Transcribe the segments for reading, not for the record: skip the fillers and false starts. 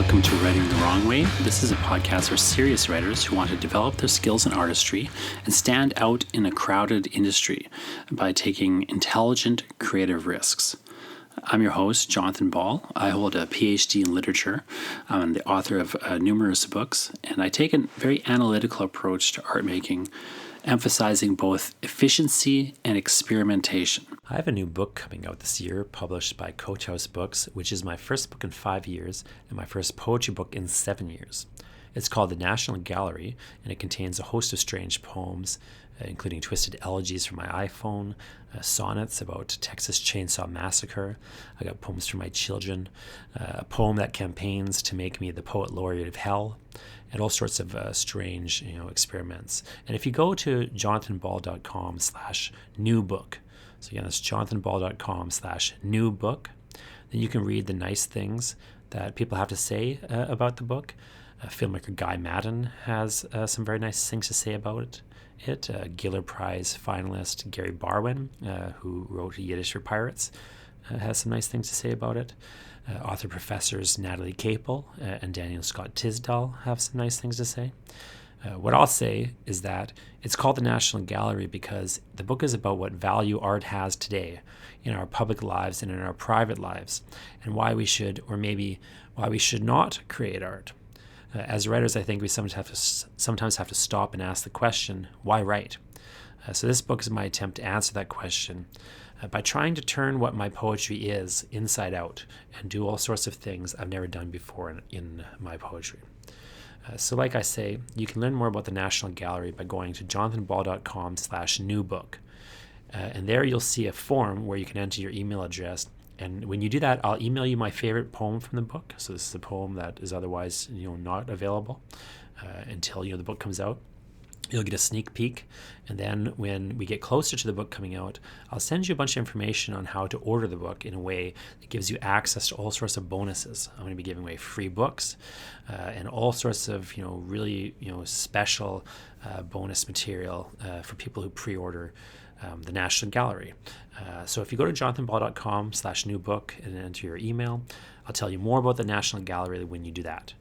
welcome to Writing the Wrong Way. This is a podcast for serious writers who want to develop their skills in artistry and stand out in a crowded industry by taking intelligent, creative risks. I'm your host, Jonathan Ball. I hold a PhD in literature. I'm the author of numerous books, and I take a very analytical approach to art making, emphasizing both efficiency and experimentation. I have a new book coming out this year, published by Coach House Books, which is my first book in 5 years and my first poetry book in 7 years. It's called The National Gallery, and it contains a host of strange poems, including twisted elegies from my iPhone, sonnets about Texas Chainsaw Massacre. I got poems for my children, a poem that campaigns to make me the poet laureate of hell, and all sorts of strange, experiments. And if you go to jonathanball.com/new book, so again, that's jonathanball.com/new book, then you can read the nice things that people have to say about the book. Filmmaker Guy Madden has some very nice things to say about it. Giller Prize finalist Gary Barwin, who wrote Yiddish for Pirates, has some nice things to say about it. Author professors Natalie Capel and Daniel Scott Tisdall have some nice things to say. What I'll say is that it's called The National Gallery because the book is about what value art has today in our public lives and in our private lives, and why we should, or maybe why we should not create art. As writers, I think we sometimes have to stop and ask the question, why write? So this book is my attempt to answer that question by trying to turn what my poetry is inside out and do all sorts of things I've never done before in my poetry. So like I say, you can learn more about the National Gallery by going to jonathanball.com/new book. And there you'll see a form where you can enter your email address. And when you do that, I'll email you my favorite poem from the book. So this is a poem that is otherwise, not available until the book comes out. You'll get a sneak peek, and then when we get closer to the book coming out, I'll send you a bunch of information on how to order the book in a way that gives you access to all sorts of bonuses. I'm going to be giving away free books and all sorts of really special bonus material for people who pre-order the National Gallery. So if you go to jonathanball.com/new book and enter your email, I'll tell you more about the National Gallery when you do that.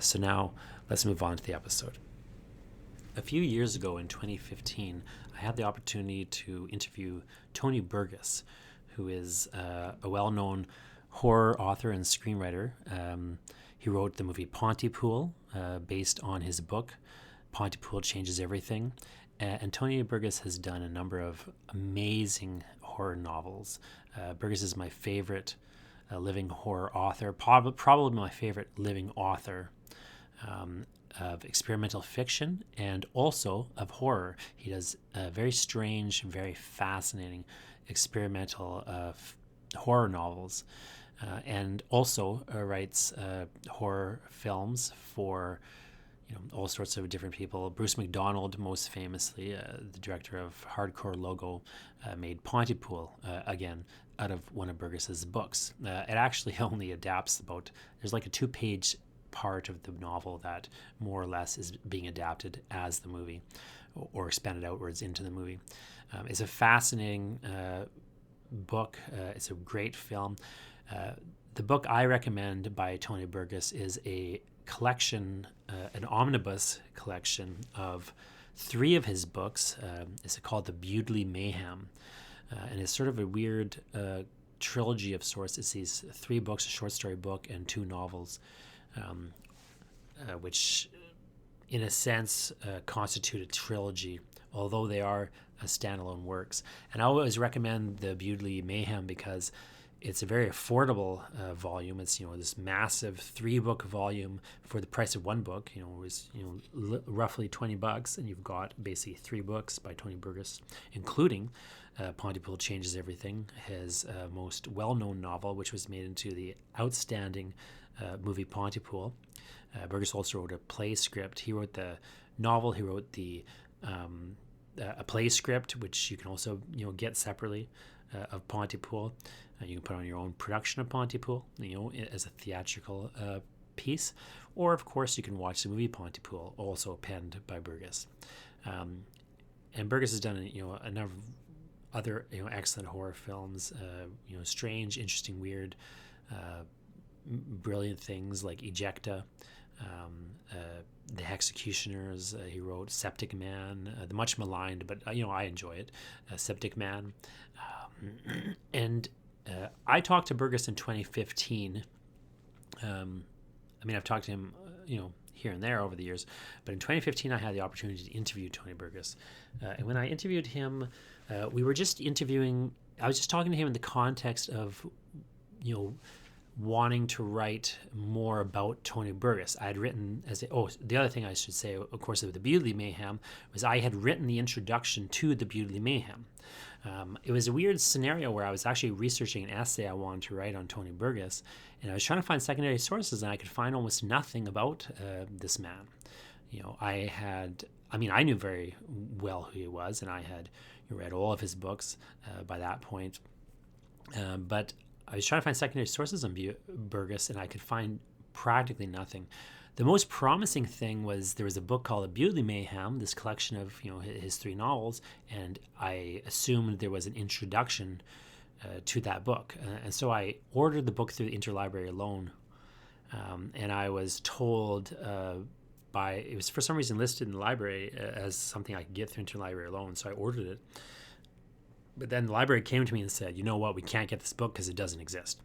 So now let's move on to the episode. A few years ago in 2015, I had the opportunity to interview Tony Burgess, who is a well-known horror author and screenwriter. He wrote the movie Pontypool, based on his book, Pontypool Changes Everything. And Tony Burgess has done a number of amazing horror novels. Burgess is my favorite living horror author, probably my favorite living author of experimental fiction and also of horror. He does very strange, very fascinating experimental horror novels, and also writes horror films for all sorts of different people. Bruce McDonald, most famously, the director of Hardcore Logo, made Pontypool, again, out of one of Burgess's books. It actually only adapts there's like a 2-page part of the novel that more or less is being adapted as the movie or expanded outwards into the movie. It's a fascinating book. It's a great film. The book I recommend by Tony Burgess is a collection, an omnibus collection of 3 of his books. It's called The Bewdley Mayhem, and it's sort of a weird trilogy of sorts. It's these 3 books, a short story book and 2 novels, which in a sense constitute a trilogy, although they are standalone works. And I always recommend The Bewdley Mayhem because it's a very affordable volume. It's this massive 3-book volume for the price of 1 book. It was roughly $20, and you've got basically 3 books by Tony Burgess, including Pontypool Changes Everything, his most well-known novel, which was made into the outstanding movie Pontypool. Burgess also wrote a play script. He wrote the novel. He wrote a play script, which you can also get separately of Pontypool. You can put on your own production of Pontypool, as a theatrical piece, or of course you can watch the movie Pontypool, also penned by Burgess. And Burgess has done a number of other excellent horror films, strange, interesting, weird, brilliant things like Ejecta, The Executioners. He wrote Septic Man, the much maligned, but I enjoy it. Septic Man, and I talked to Burgess in 2015. I've talked to him, here and there over the years, but in 2015 I had the opportunity to interview Tony Burgess, and when I interviewed him, we were just interviewing. I was just talking to him in the context of, wanting to write more about Tony Burgess. I had written the other thing I should say, of course, of the Bewdley Mayhem was I had written the introduction to the Bewdley Mayhem. It was a weird scenario where I was actually researching an essay I wanted to write on Tony Burgess, and I was trying to find secondary sources, and I could find almost nothing about this man. I knew very well who he was, and I had read all of his books by that point, but I was trying to find secondary sources on Burgess, and I could find practically nothing. The most promising thing was there was a book called The Bewdley Mayhem, this collection of his 3 novels, and I assumed there was an introduction to that book, and so I ordered the book through the interlibrary loan, and I was told it was for some reason listed in the library as something I could get through interlibrary loan, so I ordered it. But then the library came to me and said, you know what, we can't get this book because it doesn't exist.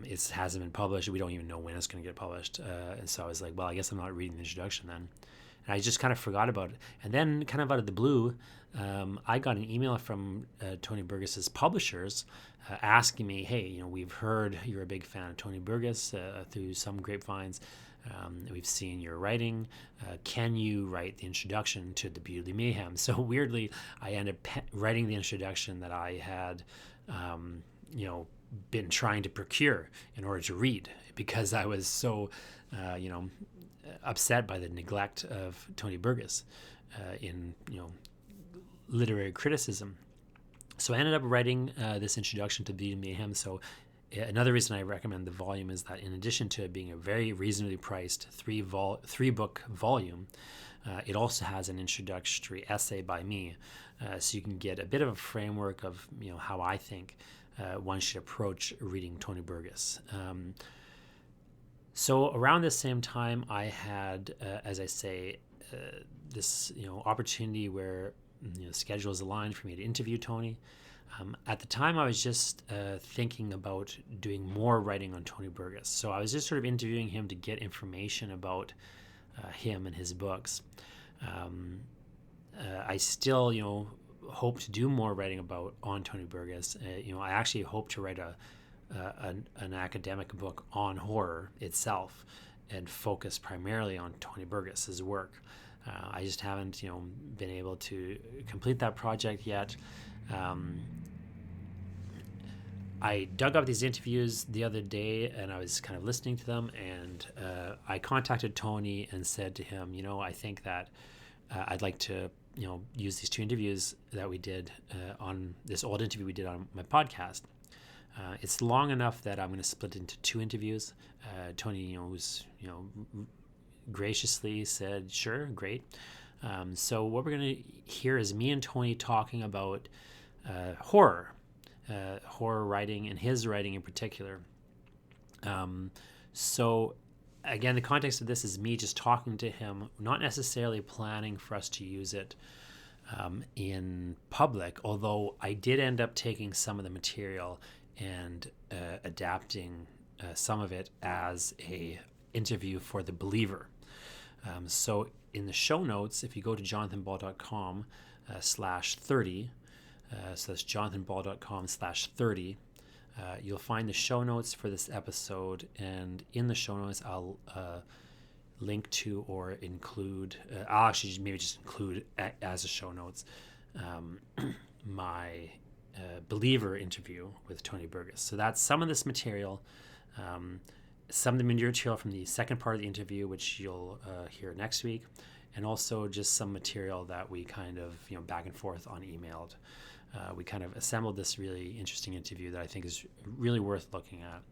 It hasn't been published. We don't even know when it's going to get published. And so I was like, well, I guess I'm not reading the introduction then. And I just kind of forgot about it. And then kind of out of the blue, I got an email from Tony Burgess's publishers asking me, hey, we've heard you're a big fan of Tony Burgess through some grapevines. We've seen your writing. Can you write the introduction to the Bewdley Mayhem? So weirdly, I ended up writing the introduction that I had, been trying to procure in order to read, because I was so, upset by the neglect of Tony Burgess in, literary criticism. So I ended up writing this introduction to the Bewdley Mayhem. So another reason I recommend the volume is that in addition to it being a very reasonably priced 3-book volume, it also has an introductory essay by me, so you can get a bit of a framework of how I think one should approach reading Tony Burgess. So around the same time, I had, as I say, this opportunity where schedules aligned for me to interview Tony. At the time, I was just thinking about doing more writing on Tony Burgess. So I was just sort of interviewing him to get information about him and his books. I still, hope to do more writing on Tony Burgess. I actually hope to write an academic book on horror itself and focus primarily on Tony Burgess's work. I just haven't, been able to complete that project yet. I dug up these interviews the other day, and I was kind of listening to them, and I contacted Tony and said to him, I think that I'd like to, use these 2 interviews that we did on this old interview we did on my podcast. It's long enough that I'm going to split into 2 interviews. Tony, was, graciously said, sure, great. So what we're going to hear is me and Tony talking about horror writing, and his writing in particular. So again, the context of this is me just talking to him, not necessarily planning for us to use it in public, although I did end up taking some of the material and adapting some of it as a interview for The Believer. So in the show notes, if you go to jonathanball.com/30, so that's jonathanball.com/30, you'll find the show notes for this episode, and in the show notes I'll link to or include, I'll actually maybe just include as a show notes my Believer interview with Tony Burgess. So that's some of this material, some of the material from the second part of the interview, which you'll hear next week, and also just some material that we kind of back and forth on emailed. We kind of assembled this really interesting interview that I think is really worth looking at.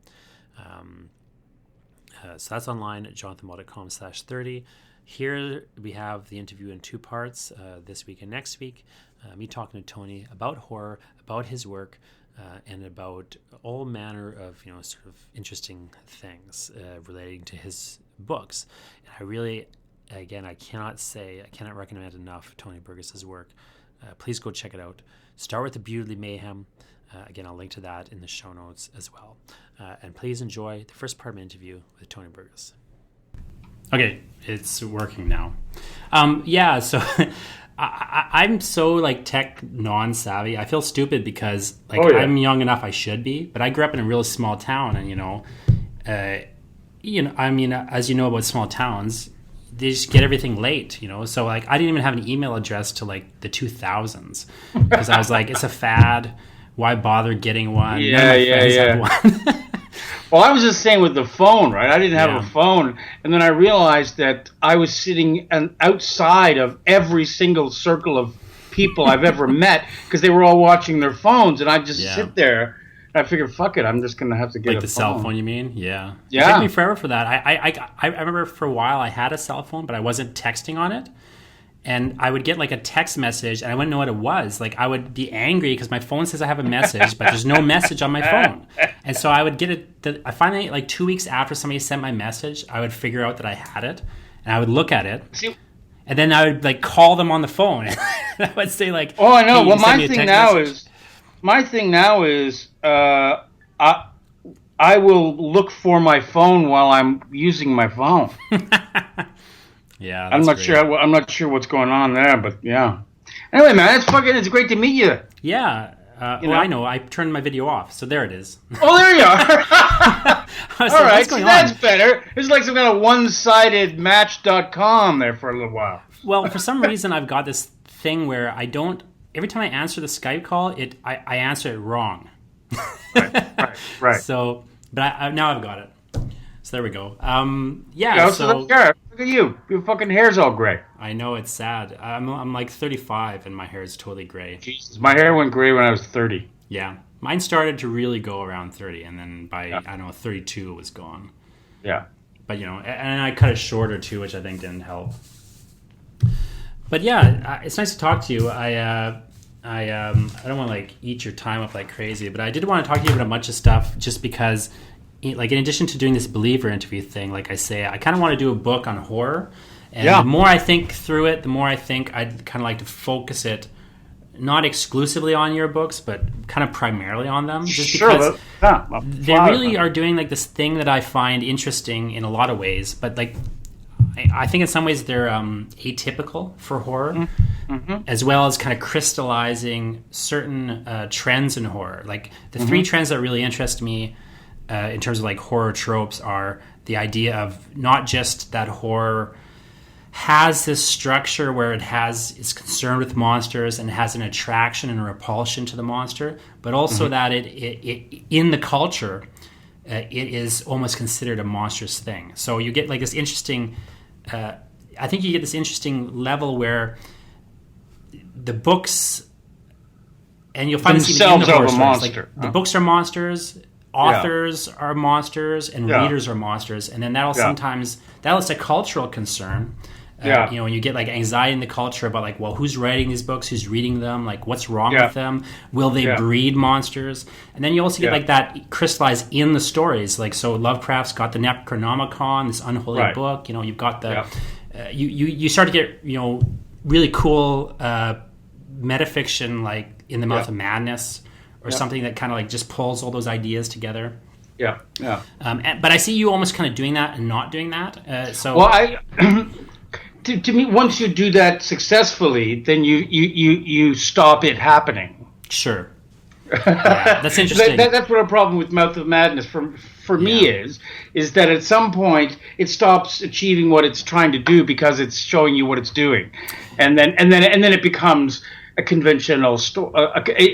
So that's online at jonathanball.com/30. Here we have the interview in 2 parts, this week and next week. Me talking to Tony about horror, about his work, and about all manner of sort of interesting things relating to his books. And I really, again, I cannot recommend enough Tony Burgess's work. Please go check it out. Start with the Beautifully Mayhem. Again, I'll link to that in the show notes as well. And please enjoy the first part of my interview with Tony Burgess. Okay, it's working now. So I'm so like tech non-savvy. I feel stupid because I'm young enough I should be, but I grew up in a really small town, and as you know about small towns, they just get everything late, So like I didn't even have an email address to like the 2000s because I was like, it's a fad. Why bother getting one? Yeah. One. Well, I was just saying with the phone, right? I didn't have a phone, and then I realized that I was sitting outside of every single circle of people I've ever met because they were all watching their phones, and I just sit there. And I figured, fuck it, I'm just gonna have to get like a the phone. cell phone. You mean? Yeah. Yeah. It took me forever for that. I remember for a while I had a cell phone, but I wasn't texting on it. And I would get like a text message, and I wouldn't know what it was. Like I would be angry because my phone says I have a message, but there's no message on my phone. And so I would get it. I finally, like 2 weeks after somebody sent my message, I would figure out that I had it, and I would look at it, and then I would like call them on the phone. And I would say like, "Oh, I know." Hey, well, my thing now is, I will look for my phone while I'm using my phone. Yeah, I'm not sure. I'm not sure what's going on there, but yeah. Anyway, man, it's great to meet you. Yeah. I know. I turned my video off, so there it is. Oh, there you are. All right, that's better. It's like some kind of one-sided Match.com there for a little while. Well, for some reason, I've got this thing where I don't. Every time I answer the Skype call, I answer it wrong. Right. So, but now I've got it. So there we go. So look at you. Your fucking hair's all gray. I know, it's sad. I'm like 35 and my hair is totally gray. Jesus, my hair went gray when I was 30. Yeah, mine started to really go around 30, and then by 32 it was gone. Yeah. But and I cut it shorter too, which I think didn't help. But yeah, it's nice to talk to you. I don't want to like eat your time up like crazy, but I did want to talk to you about a bunch of stuff just because. Like in addition to doing this Believer interview thing, like I say, I kind of want to do a book on horror. And the more I think through it, the more I think I'd kind of like to focus it not exclusively on your books, but kind of primarily on them. Just because they really are doing like this thing that I find interesting in a lot of ways. But like, I think in some ways they're atypical for horror, as well as kind of crystallizing certain trends in horror. Like the three trends that really interest me in terms of like horror tropes are the idea of not just that horror has this structure where it's concerned with monsters and has an attraction and a repulsion to the monster, but also that it in the culture it is almost considered a monstrous thing. So you get like this interesting I think you get this interesting level where the books, and you'll find this even in the horror stories, like the books are monsters, authors are monsters, and readers are monsters, and then that'll sometimes that's a cultural concern. When you get like anxiety in the culture about like, well, who's writing these books, who's reading them, like what's wrong with them, will they breed monsters? And then you also get like that crystallized in the stories. Like so, Lovecraft's got the Necronomicon, this unholy book. You've got the you start to get really cool metafiction, like In the Mouth of Madness, or something that kind of like just pulls all those ideas together. But I see you almost kind of doing that and not doing that. To me, once you do that successfully, then you stop it happening. Sure. Yeah, that's interesting. That's what a problem with Mouth of Madness for me is that at some point it stops achieving what it's trying to do because it's showing you what it's doing, and then it becomes a conventional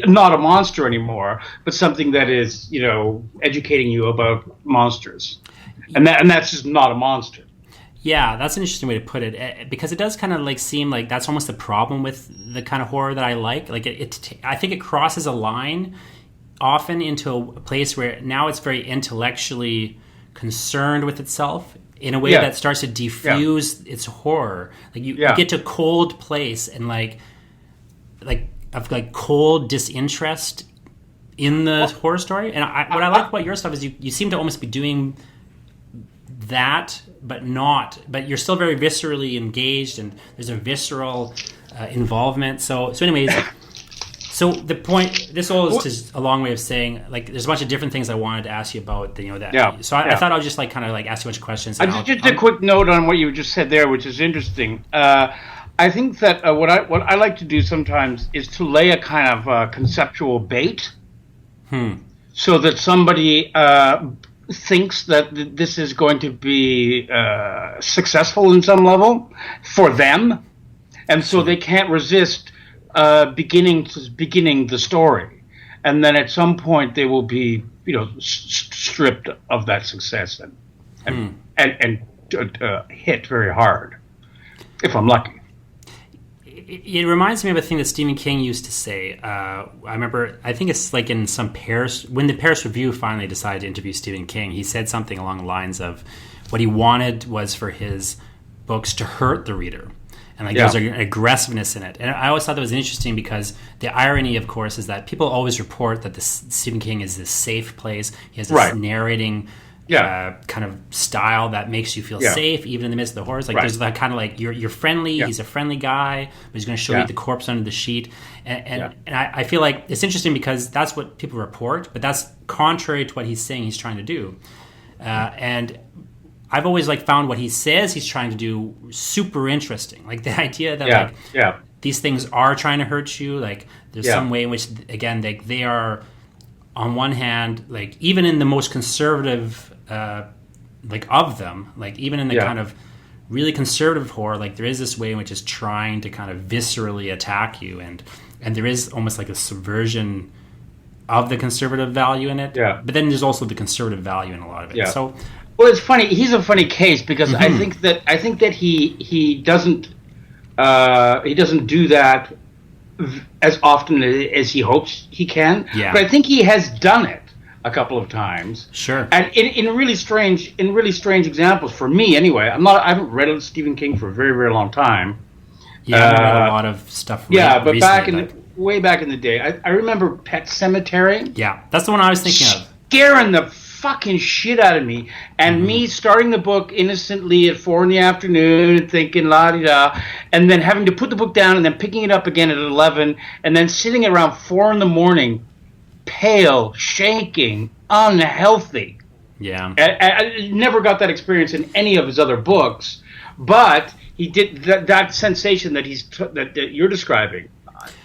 not a monster anymore, but something that is educating you about monsters, and that's just not a monster. Yeah, that's an interesting way to put it, because it does kind of like seem like that's almost the problem with the kind of horror that I like. Like I think it crosses a line often into a place where now it's very intellectually concerned with itself in a way that starts to diffuse its horror. Like you get to cold place and like cold disinterest in the horror story. And what I like about your stuff is you seem to almost be doing that, but you're still very viscerally engaged, and there's a visceral involvement. So anyways, so the point, this all is just a long way of saying, like, there's a bunch of different things I wanted to ask you about, that. Yeah. So I thought I'll just like kind of like ask you a bunch of questions. Just a quick note on what you just said there, which is interesting. I think that what I like to do sometimes is to lay a kind of conceptual bait, so that somebody thinks that this is going to be successful in some level for them, and so they can't resist beginning the story, and then at some point they will be stripped of that success and hit very hard, if I'm lucky. It reminds me of a thing that Stephen King used to say. I remember, I think it's like in some Paris, when the Paris Review finally decided to interview Stephen King, he said something along the lines of what he wanted was for his books to hurt the reader. And like there's an aggressiveness in it. And I always thought that was interesting because the irony, of course, is that people always report that Stephen King is this safe place. He has this narrating kind of style that makes you feel safe even in the midst of the horrors. Like there's that kind of like you're friendly. He's a friendly guy, but he's going to show you the corpse under the sheet. And I feel like it's interesting because that's what people report, but that's contrary to what he's saying he's trying to do. And I've always like found what he says he's trying to do super interesting. Like the idea that these things are trying to hurt you. Like there's some way in which, again, they are, on one hand, like even in the most conservative like of them, like even in the kind of really conservative horror, like there is this way in which it's trying to kind of viscerally attack you, and there is almost like a subversion of the conservative value in it. But then there's also the conservative value in a lot of it. So. Well, it's funny. He's a funny case because I think that he doesn't do that as often as he hopes he can. But I think he has done it a couple of times. Sure. And in really strange examples for me anyway. I haven't read Stephen King for a very, very long time. I haven't read a lot of stuff. But way back in the day, I remember Pet Sematary. Yeah, that's the one I was thinking of. Scaring the fucking shit out of me, and me starting the book innocently at 4 p.m. and thinking la-di-da, and then having to put the book down and then picking it up again at 11, and then sitting around 4 a.m, pale, shaking, unhealthy. I never got that experience in any of his other books, but he did that sensation that that you're describing.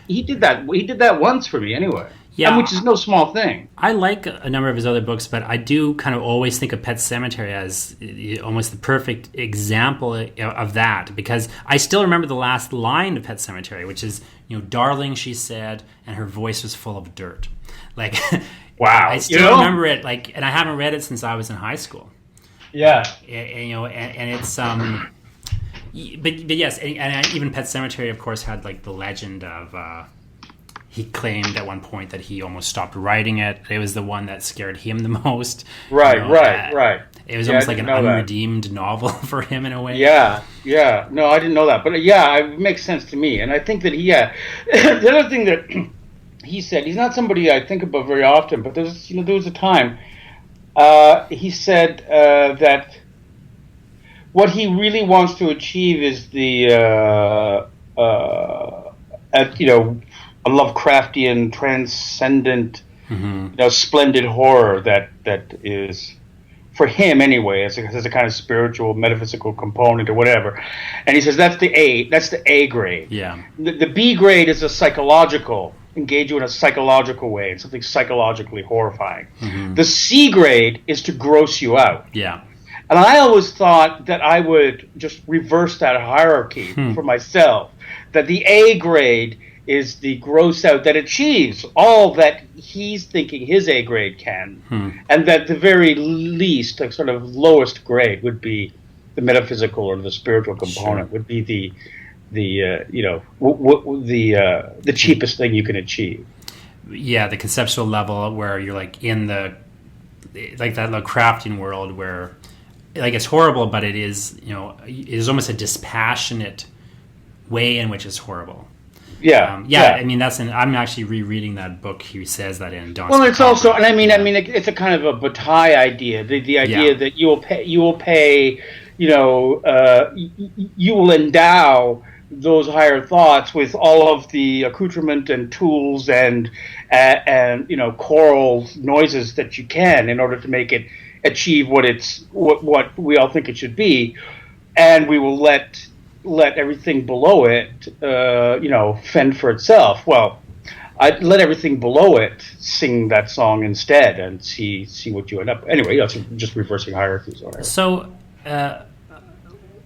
He did that once for me anyway. And which is no small thing. I like a number of his other books, but I do kind of always think of Pet Sematary as almost the perfect example of that, because I still remember the last line of Pet Sematary, which is, darling, she said, and her voice was full of dirt. Like, wow. I still remember it, like, and I haven't read it since I was in high school. And it's but yes, and even Pet Sematary, of course, had like the legend of. He claimed at one point that he almost stopped writing it. It was the one that scared him the most. Right. It was almost like an unredeemed novel for him in a way. No, I didn't know that. But it makes sense to me. And I think that the other thing that he said, he's not somebody I think about very often, but there was a time he said that what he really wants to achieve is a Lovecraftian, transcendent, splendid horror that is, for him anyway, has a kind of spiritual, metaphysical component or whatever. And he says that's the A grade. The B grade is a psychological, engage you in a psychological way, and something psychologically horrifying. The C grade is to gross you out. And I always thought that I would just reverse that hierarchy for myself, that the A grade is the gross out that achieves all that he's thinking his A grade can, and that the very least, the sort of lowest grade would be the metaphysical or the spiritual component, would be the cheapest thing you can achieve. The conceptual level where you're like in the that Lovecraftian world where like it's horrible, but it is it is almost a dispassionate way in which it's horrible. Yeah. I mean, I'm actually rereading that book. He says that in Don. Well, it's also, and I mean, it's a kind of a Bataille idea. The idea that you will pay, you will endow those higher thoughts with all of the accoutrement and tools and choral noises that you can in order to make it achieve what we all think it should be, and we will let everything below it fend for itself. Well, I'd let everything below it sing that song instead and see what you end up. Anyway, that's just reversing hierarchies or whatever. So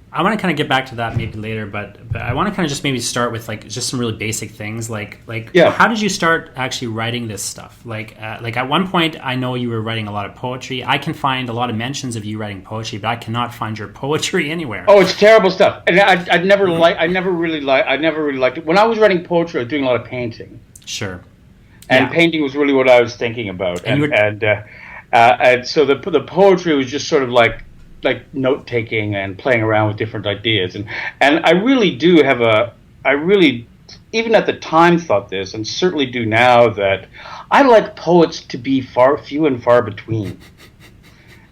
I want to kind of get back to that maybe later, but I want to kind of just maybe start with like just some really basic things, like how did you start actually writing this stuff? Like at one point, I know you were writing a lot of poetry. I can find a lot of mentions of you writing poetry, but I cannot find your poetry anywhere. Oh, it's terrible stuff. And I never really liked it. When I was writing poetry, I was doing a lot of painting. Sure. And painting was really what I was thinking about, and so the poetry was just sort of like note taking and playing around with different ideas, and I really do have even at the time thought this, and certainly do now, that I like poets to be few and far between,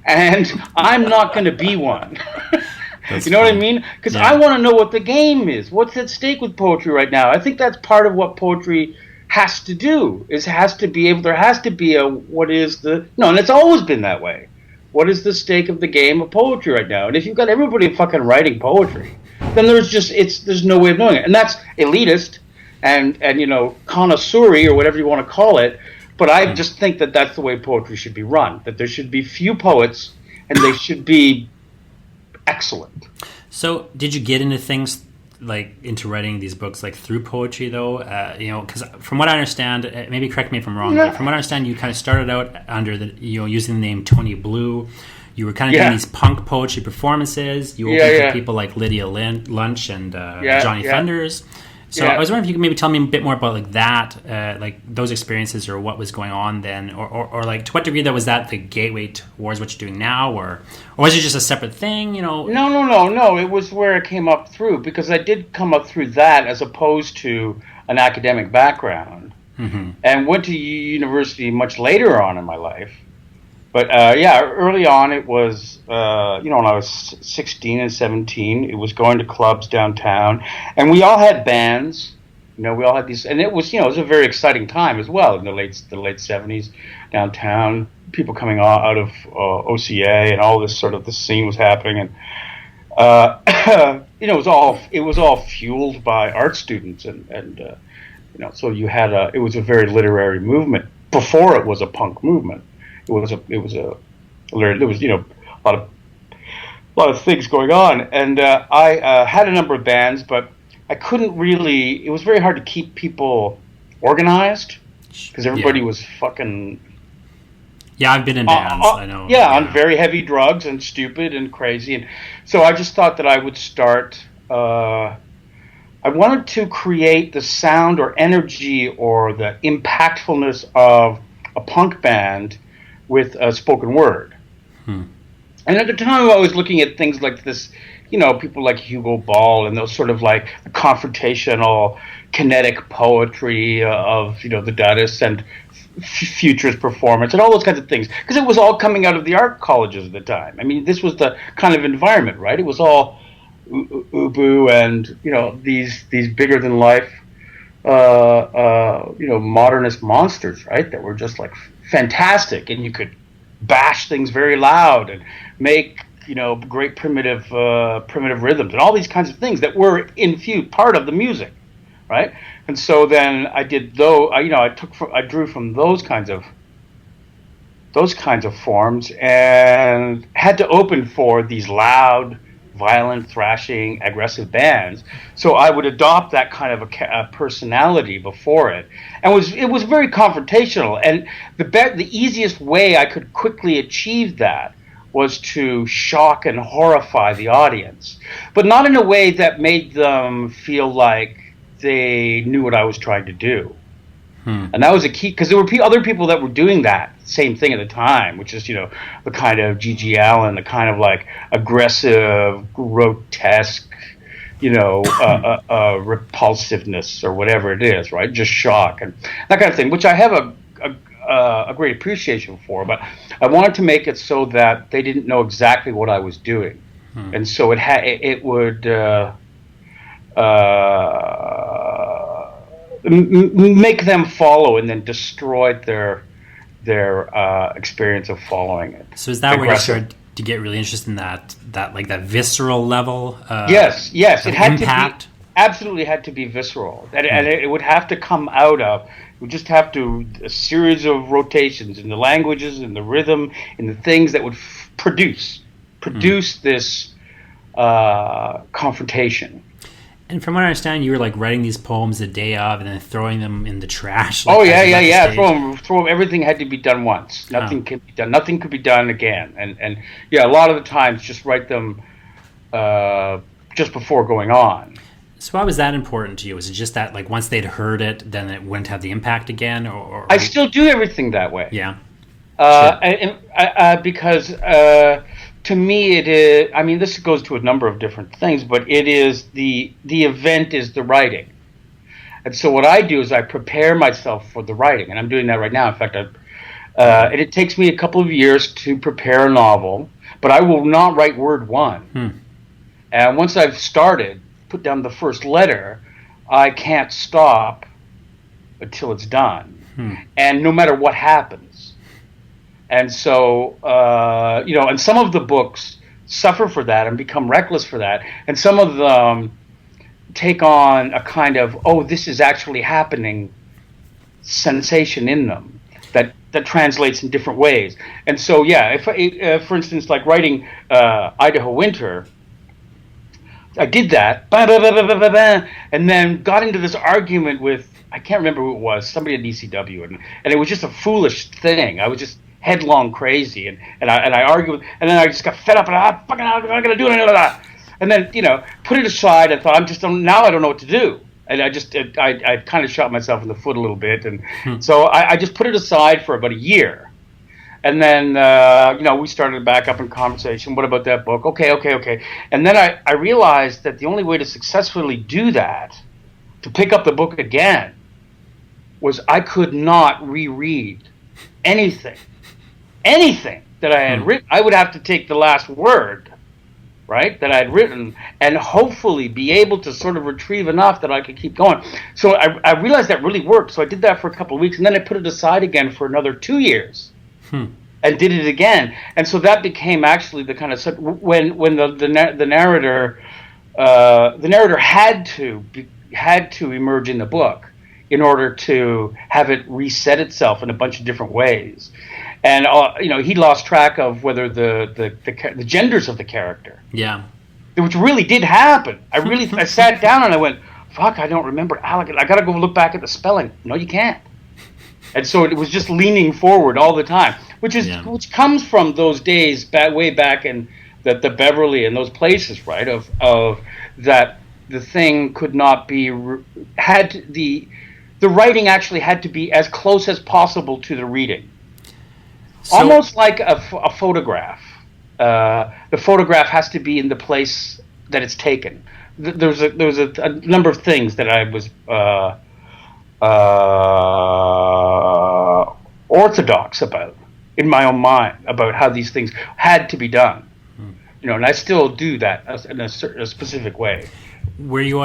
and I'm not going to be one. You know what I mean? Because I want to know what the game is. What's at stake with poetry right now? I think that's part of what poetry has to do. There has to be and it's always been that way. What is the stake of the game of poetry right now? And if you've got everybody fucking writing poetry, then there's no way of knowing it. And that's elitist and connoisseur or whatever you want to call it. But I just think that that's the way poetry should be run. That there should be few poets, and they should be excellent. So did you get into things like into writing these books like through poetry though? Because from what I understand, maybe correct me if I'm wrong, but from what I understand, you kind of started out under using the name Tony Blue. You were kind of doing these punk poetry performances. You opened for people like Lydia Lunch and Johnny Thunders. So I was wondering if you could maybe tell me a bit more about like that, like those experiences, or what was going on then, or like to what degree was that the gateway towards what you're doing now, or was it just a separate thing? No. It was where it came up through, because I did come up through that as opposed to an academic background, and went to university much later on in my life. But early on it was, when I was 16 and 17, it was going to clubs downtown, and we all had bands. We all had these, and it was, it was a very exciting time as well in the late 70s downtown. People coming out of OCA and all this sort of the scene was happening, and it was all fueled by art students, and so you had it was a very literary movement before it was a punk movement. There was a lot of things going on, and I had a number of bands, but I couldn't really. It was very hard to keep people organized because everybody was fucking. Yeah, I've been in bands. I know. On very heavy drugs and stupid and crazy, and so I just thought that I would start. I wanted to create the sound or energy or the impactfulness of a punk band with a spoken word. And at the time I was looking at things like this, people like Hugo Ball and those sort of like confrontational kinetic poetry of, the Dadists and futurist performance and all those kinds of things. Because it was all coming out of the art colleges at the time. I mean, this was the kind of environment, right? It was all Ubu and, these bigger than life, modernist monsters, right? That were just like fantastic, and you could bash things very loud and make great primitive rhythms and all these kinds of things that were infused part of the music, right? And so then I did I drew from those kinds of forms and had to open for these loud, violent, thrashing, aggressive bands. So I would adopt that kind of a personality before it, and it was very confrontational. And the easiest way I could quickly achieve that was to shock and horrify the audience, but not in a way that made them feel like they knew what I was trying to do. And that was a key, because there were other people that were doing that same thing at the time, which is, the kind of G.G. Allen, the kind of like aggressive, grotesque, repulsiveness or whatever it is, right? Just shock and that kind of thing, which I have a great appreciation for. But I wanted to make it so that they didn't know exactly what I was doing, and so it would make them follow and then destroy their experience of following it. So is that where you started to get really interested in that visceral level? Yes, it had impact? to be, absolutely had to be visceral, and it would have to come out of. It would just have to a series of rotations in the languages, in the rhythm, in the things that would produce this confrontation. And from what I understand, you were like writing these poems the day of, and then throwing them in the trash. Throw them. Everything had to be done once. Nothing could be done. Nothing could be done again. And a lot of the times, just write them just before going on. So why was that important to you? Was it just that like once they'd heard it, then it wouldn't have the impact again? Or I still do everything that way. Yeah. Because to me it is. I mean, this goes to a number of different things, but it is the event is the writing, and so what I do is I prepare myself for the writing, and I'm doing that right now. In fact, and it takes me a couple of years to prepare a novel, but I will not write word one. And once I've started, put down the first letter, I can't stop until it's done, and no matter what happens. And so, and some of the books suffer for that and become reckless for that. And some of them take on a kind of, this is actually happening sensation in them that translates in different ways. And so, if for instance, like writing Idaho Winter, I did that, and then got into this argument with, I can't remember who it was, somebody at ECW, and it was just a foolish thing. I was just headlong crazy, and I argued, and then I just got fed up, and I'm not gonna do it, and then put it aside and thought now I don't know what to do, and I kind of shot myself in the foot a little bit, and so I just put it aside for about a year, and then we started back up in conversation. What about that book? Okay, and then I realized that the only way to successfully do that, to pick up the book again, was I could not reread anything that I had written. I would have to take the last word, right, that I had written, and hopefully be able to sort of retrieve enough that I could keep going. So I realized that really worked. So I did that for a couple of weeks, and then I put it aside again for another 2 years, and did it again. And so that became actually the kind of when the narrator had to emerge in the book in order to have it reset itself in a bunch of different ways. And he lost track of whether the genders of the character. Yeah, which really did happen. I sat down and I went, "Fuck, I don't remember Alec. I got to go look back at the spelling." No, you can't. And so it was just leaning forward all the time, which comes from those days way back in the Beverly and those places, right? Of that the thing could not be the writing actually had to be as close as possible to the reading. So, almost like a photograph. The photograph has to be in the place that it's taken. There's a number of things that I was orthodox about in my own mind about how these things had to be done. And I still do that in a specific way. Were you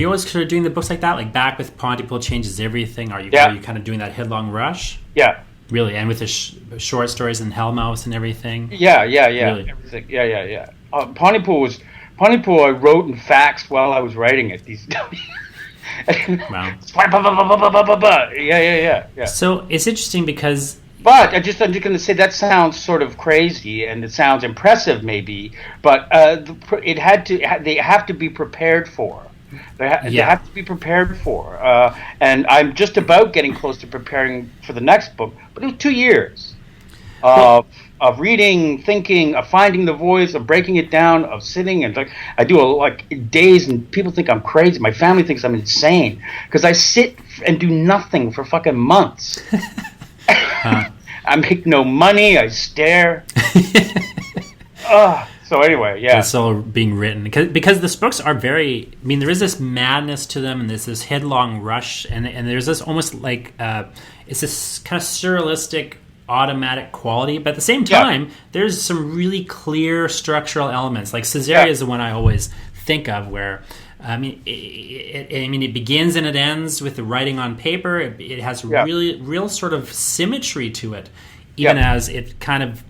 always sort of doing the books like that? Like back with Pontypool Changes Everything? Are you kind of doing that headlong rush? Yeah. Really? And with the short stories and Hellmouth and everything? Yeah. Really? Everything. Yeah. Pontypool, I wrote and faxed while I was writing it. Wow. Yeah. So it's interesting because... But I'm just going to say that sounds sort of crazy, and it sounds impressive maybe, but they have to be prepared for. They have to be prepared for. And I'm just about getting close to preparing for the next book, but it was 2 years of reading, thinking, of finding the voice, of breaking it down, of sitting, and I do days, and people think I'm crazy. My family thinks I'm insane because I sit and do nothing for fucking months. I make no money. I stare. So anyway, yeah. It's still being written because these books are very. I mean, there is this madness to them, and there's this headlong rush, and there's this almost like it's this kind of surrealistic, automatic quality. But at the same time, there's some really clear structural elements. Like Caesarea is the one I always think of, where I mean, it begins and it ends with the writing on paper. It has real sort of symmetry to it, even as it kind of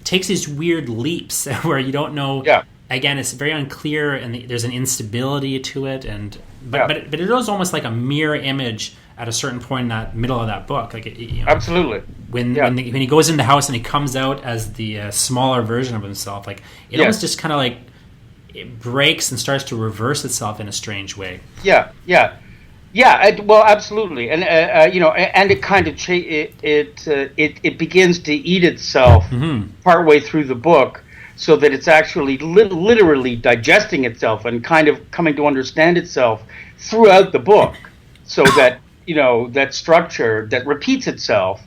takes these weird leaps where you don't know. Yeah. Again, it's very unclear, and there's an instability to it, but it is almost like a mirror image at a certain point in that middle of that book. Like absolutely. When he goes in the house and he comes out as the smaller version of himself, like it almost just kind of like it breaks and starts to reverse itself in a strange way. Yeah. Well, absolutely, and and it kind of it begins to eat itself partway through the book, so that it's actually literally digesting itself and kind of coming to understand itself throughout the book, so that that structure that repeats itself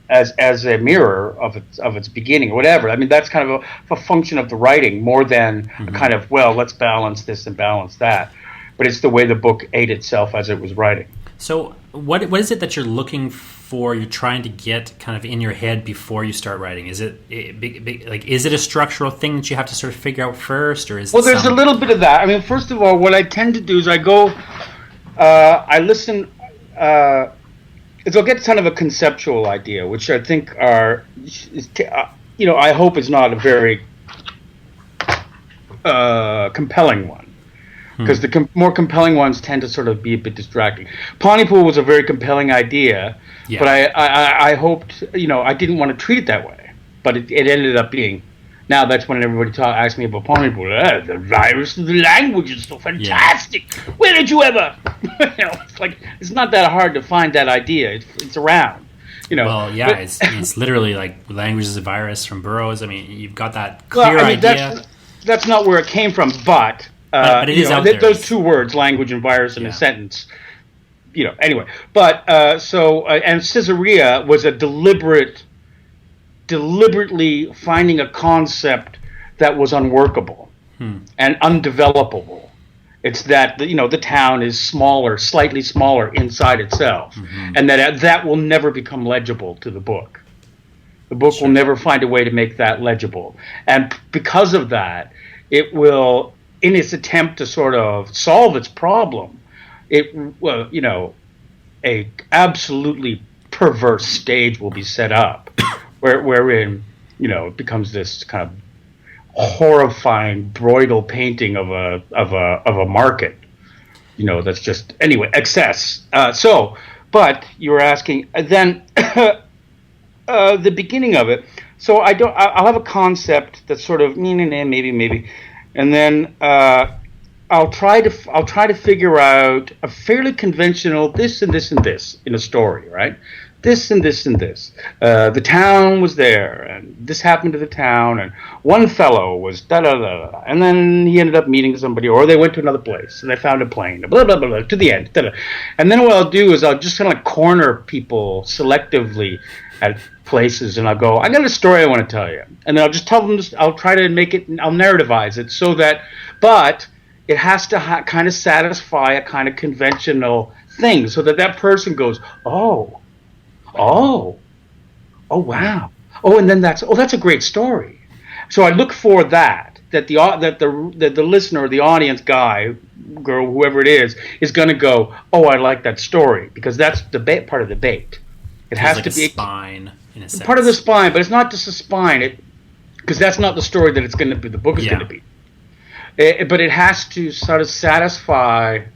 as a mirror of its beginning, or whatever. I mean, that's kind of a function of the writing more than a kind of, well, let's balance this and balance that. But it's the way the book ate itself as it was writing. So what is it that you're looking for? You're trying to get kind of in your head before you start writing. Is it a structural thing that you have to sort of figure out first, or is well? There's a little bit of that. I mean, first of all, what I tend to do is I go, I listen. I'll get kind of a conceptual idea, which I think I hope is not a very compelling one, because the more compelling ones tend to sort of be a bit distracting. Pontypool was a very compelling idea, but I hoped, I didn't want to treat it that way, but it ended up being. Now that's when everybody asks me about Pontypool. The virus of the language is so fantastic. Yeah. Where did you ever? It's like it's not that hard to find that idea. It's around. Well, yeah, but, it's literally like language is a virus from Burroughs. I mean, you've got that clear idea. That's not where it came from, but it is out there. Those two words, language and virus, in a sentence. Anyway, but and Caesarea was a deliberately finding a concept that was unworkable and undevelopable. It's that the town is slightly smaller inside itself, and that will never become legible to the book. The book will never find a way to make that legible, and because of that, it will, in its attempt to sort of solve its problem, a absolutely perverse stage will be set up. Wherein it becomes this kind of horrifying broidal painting of a market, that's just excess. But you were asking then the beginning of it. So I'll have a concept that's sort of maybe, and then I'll try to figure out a fairly conventional this and this and this in a story, right? This and this and this. The town was there, and this happened to the town, and one fellow was da-da-da-da, and then he ended up meeting somebody, or they went to another place, and they found a plane, blah, blah, blah, blah, to the end. Da-da. And then what I'll do is I'll just kind of corner people selectively at places, and I'll go, I got a story I want to tell you. And then I'll just tell them, I'll try to make it, I'll narrativize it so that, but it has to kind of satisfy a kind of conventional thing, so that person goes, oh, wow. Oh, and then that's a great story. So I look for that the listener, the audience guy, girl, whoever it is going to go, oh, I like that story, because that's the part of the bait. It has to be a spine, in a sense. Part of the spine, but it's not just a spine, because that's not the story that it's going to be. The book is going to be. But it has to sort of satisfy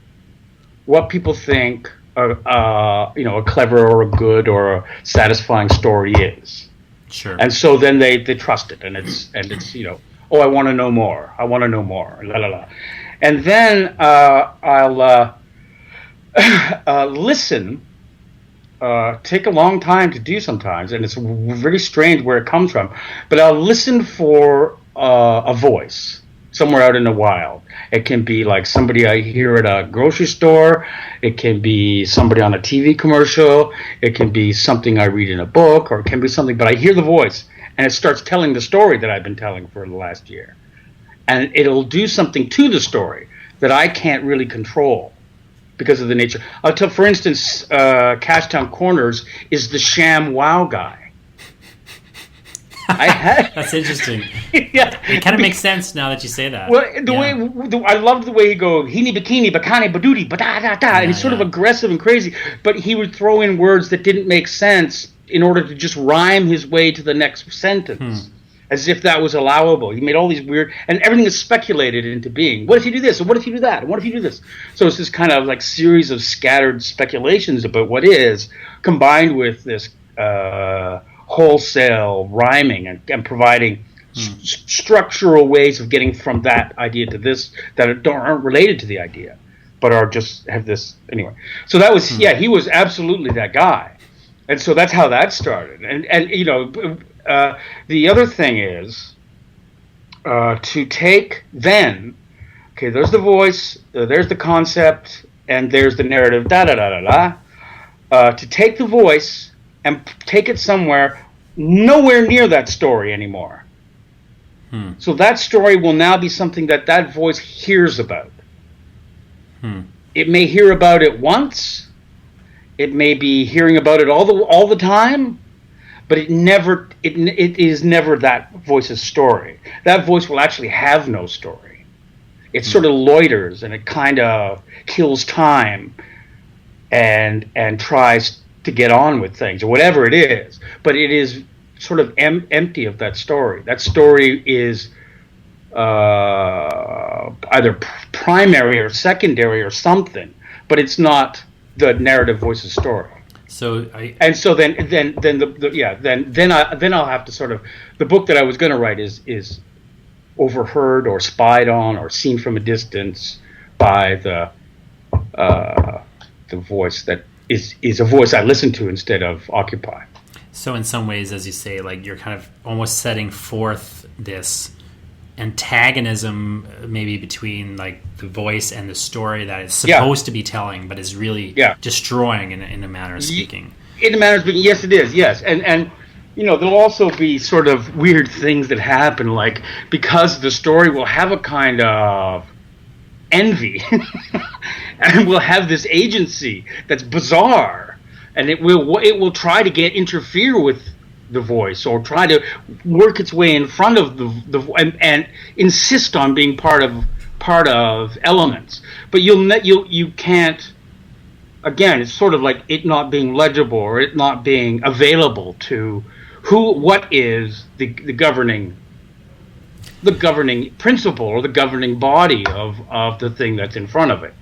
what people think a clever or a good or a satisfying story is. Sure. And so then they trust it, and it's oh, I want to know more. I want to know more. La la la. And then I'll listen. Take a long time to do sometimes, and it's very strange where it comes from. But I'll listen for a voice somewhere out in the wild. It can be like somebody I hear at a grocery store. It can be somebody on a TV commercial. It can be something I read in a book, or it can be something, but I hear the voice, and it starts telling the story that I've been telling for the last year. And it'll do something to the story that I can't really control because of the nature. I'll tell, for instance, Cashtown Corners is the sham wow guy. That's interesting. Yeah. It kind of makes sense now that you say that. Well, I loved the way he go heeny bikini bakani badooty ba-da da da, and he's sort of aggressive and crazy, but he would throw in words that didn't make sense in order to just rhyme his way to the next sentence, as if that was allowable. He made all these weird, and everything is speculated into being. What if you do this? And what if you do that? And what if you do this? So it's this kind of like series of scattered speculations about what is, combined with this wholesale rhyming and providing structural ways of getting from that idea to this that aren't related to the idea, but are just have this anyway. So that was he was absolutely that guy, and so that's how that started. And you know, the other thing is to take then. Okay, there's the voice, there's the concept, and there's the narrative. Da da da da da. To take the voice and take it somewhere nowhere near that story anymore. So that story will now be something that voice hears about. It may hear about it once. It may be hearing about it all the time, but it is never that voice's story. That voice will actually have no story. It sort of loiters and it kind of kills time and tries to get on with things or whatever it is, but it is sort of empty of that story. That story is either primary or secondary or something, but it's not the narrative voice's story. So then I'll have to sort of, the book that I was going to write is overheard or spied on or seen from a distance by the voice that is a voice I listen to instead of occupy. So in some ways, as you say, like you're kind of almost setting forth this antagonism maybe between like the voice and the story that it's supposed to be telling, but is really destroying in a manner of speaking. In a manner of speaking, yes, it is, yes. And you know, there'll also be sort of weird things that happen, like because the story will have a kind of envy and will have this agency that's bizarre, and it will try to interfere with the voice or try to work its way in front of the and insist on being part of elements. But you can't. Again, it's sort of like it not being legible or it not being available to what is the governing principle or the governing body of the thing that's in front of it.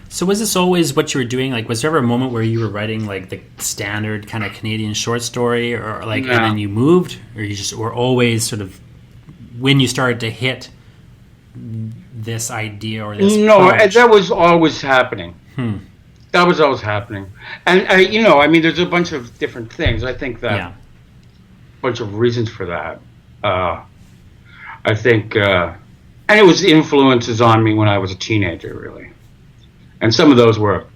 So was this always what you were doing? Like, was there ever a moment where you were writing like the standard kind of Canadian short story, or like, and then you moved, or you just were always sort of when you started to hit this idea or this? No, that was always happening. That was always happening, and I mean, there's a bunch of different things. I think that a bunch of reasons for that. I think, and it was influences on me when I was a teenager, really. And some of those were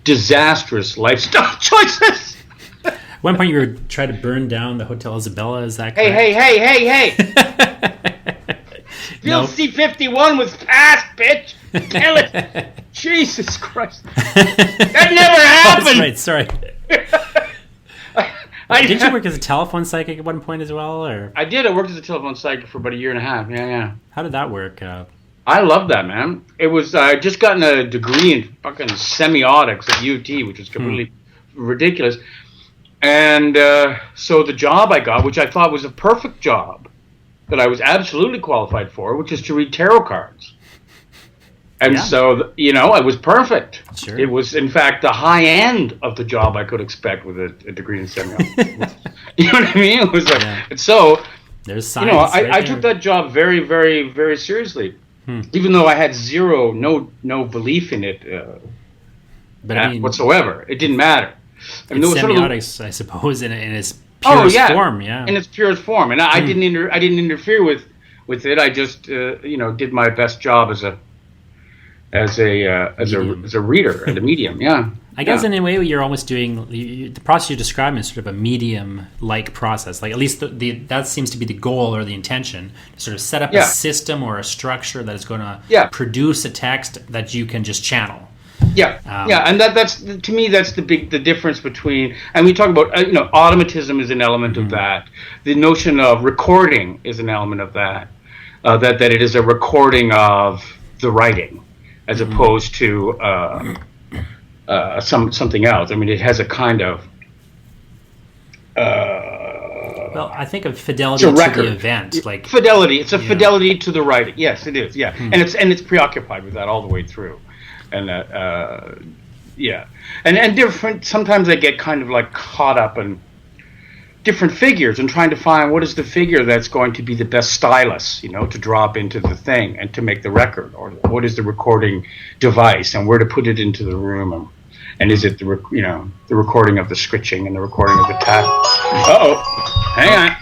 disastrous lifestyle choices. At one point, you were trying to burn down the Hotel Isabella. Is that correct? Hey! Bill C-51 was passed, bitch. Kill it. Jesus Christ. That never happened. That's right. Sorry. Did you work as a telephone psychic at one point as well, or? I did. I worked as a telephone psychic for about a year and a half. Yeah. How did that work? I love that, man. It was I just gotten a degree in fucking semiotics at UT, which was completely ridiculous. And so the job I got, which I thought was a perfect job, that I was absolutely qualified for, which is to read tarot cards. And so, it was perfect. Sure. It was, in fact, the high end of the job I could expect with a degree in semiotics. You know what I mean? It was like, and so, there's science. I took that job very, very, very seriously. Even though I had no belief in it whatsoever. It didn't matter. I mean, it's semiotics, I suppose, in its purest form, in its purest form. And I didn't interfere with it. I just did my best job as a reader and a medium. I guess in a way you're almost doing the process you're describing is sort of a medium-like process. Like at least that seems to be the goal or the intention, to sort of set up a system or a structure that is going to produce a text that you can just channel. And that's to me that's the difference between, and we talk about automatism is an element of that. The notion of recording is an element of that. That it is a recording of the writing, as opposed to something else. I mean, it has a kind of well, I think of fidelity to the event, like fidelity. It's a fidelity to the writing. Yes, it is. Yeah, and it's preoccupied with that all the way through, and and different. Sometimes I get kind of like caught up in different figures and trying to find what is the figure that's going to be the best stylus, to drop into the thing and to make the record, or what is the recording device and where to put it into the room, and is it the recording of the scritching and the recording of the tap? Hang on.